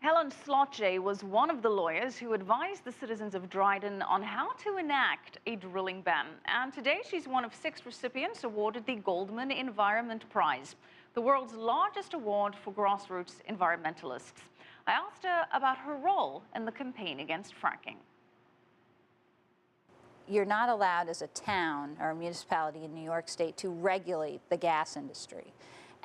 Helen Slottje was one of the lawyers who advised the citizens of Dryden on how to enact a drilling ban. And today she's one of 6 recipients awarded the Goldman Environmental Prize, the world's largest award for grassroots environmentalists. I asked her about her role in the campaign against fracking. You're not allowed as a town or a municipality in New York State to regulate the gas industry.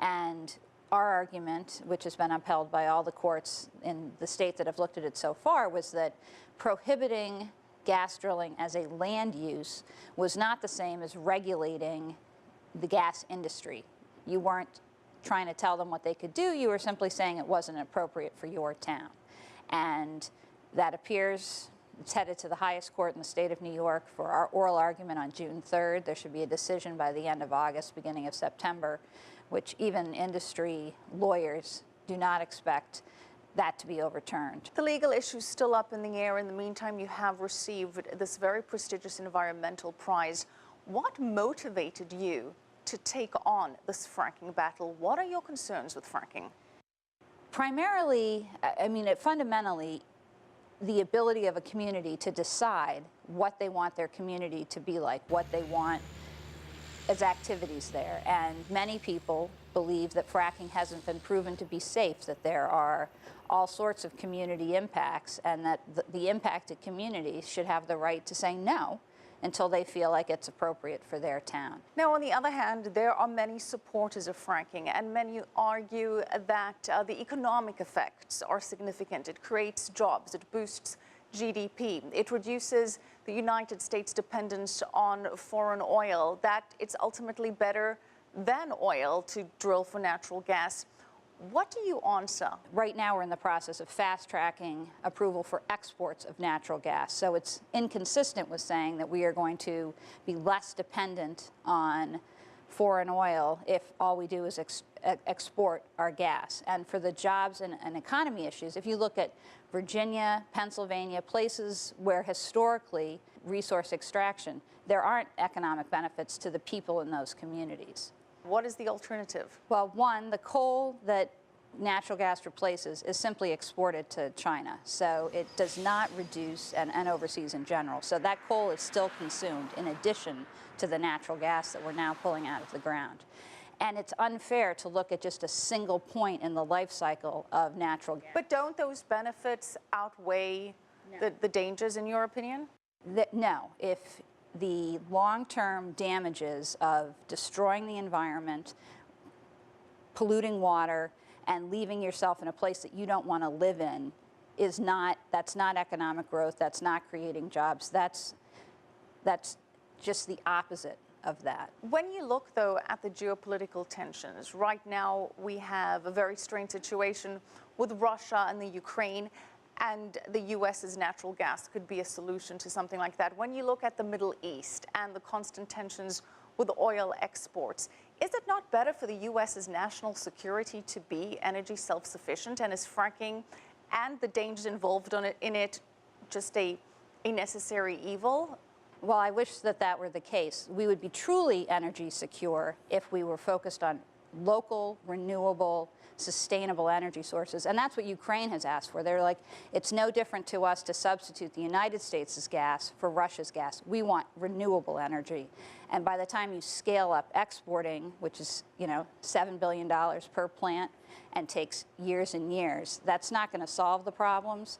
And our argument, which has been upheld by all the courts in the state that have looked at it so far, was that prohibiting gas drilling as a land use was not the same as regulating the gas industry. You weren't trying to tell them what they could do, you were simply saying it wasn't appropriate for your town. And that appears, it's headed to the highest court in the state of New York for our oral argument on June 3rd. There should be a decision by the end of August, beginning of September, which even industry lawyers do not expect that to be overturned. The legal issue is still up in the air. In the meantime, you have received this very prestigious environmental prize. What motivated you to take on this fracking battle? What are your concerns with fracking? Primarily, fundamentally, the ability of a community to decide what they want their community to be like, what they want as activities there. And many people believe that fracking hasn't been proven to be safe, that there are all sorts of community impacts, and that the impacted communities should have the right to say no until they feel like it's appropriate for their town. Now, on the other hand, there are many supporters of fracking, and many argue that the economic effects are significant. It creates jobs, it boosts GDP, it reduces the United States' dependence on foreign oil, that it's ultimately better than oil to drill for natural gas. What do you answer? Right now we're in the process of fast-tracking approval for exports of natural gas. So it's inconsistent with saying that we are going to be less dependent on foreign oil if all we do is export our gas. And for the jobs and economy issues, if you look at Virginia, Pennsylvania, places where historically resource extraction, there aren't economic benefits to the people in those communities. What is the alternative? Well, one, the coal that natural gas replaces is simply exported to China. So it does not reduce, and overseas in general. So that coal is still consumed in addition to the natural gas that we're now pulling out of the ground. And it's unfair to look at just a single point in the life cycle of natural gas. But don't those benefits outweigh the dangers, in your opinion? No. If the long-term damages of destroying the environment, polluting water, and leaving yourself in a place that you don't want to live in that's not economic growth, that's not creating jobs, that's just the opposite of that. When you look, though, at the geopolitical tensions, right now we have a very strange situation with Russia and the Ukraine, and the U.S.'s natural gas could be a solution to something like that. When you look at the Middle East and the constant tensions with oil exports, is it not better for the U.S.'s national security to be energy self-sufficient? And is fracking and the dangers involved in it just a necessary evil? Well, I wish that that were the case. We would be truly energy secure if we were focused on local, renewable, sustainable energy sources. And that's what Ukraine has asked for. They're like, it's no different to us to substitute the United States' gas for Russia's gas. We want renewable energy. And by the time you scale up exporting, which is, $7 billion per plant and takes years and years, that's not going to solve the problems.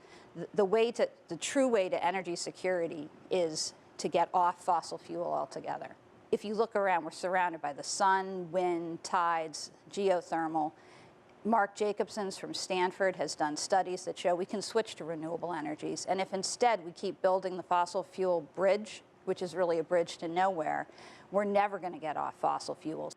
The true way to energy security is to get off fossil fuel altogether. If you look around, we're surrounded by the sun, wind, tides, geothermal. Mark Jacobson's from Stanford has done studies that show we can switch to renewable energies. And if instead we keep building the fossil fuel bridge, which is really a bridge to nowhere, we're never going to get off fossil fuels.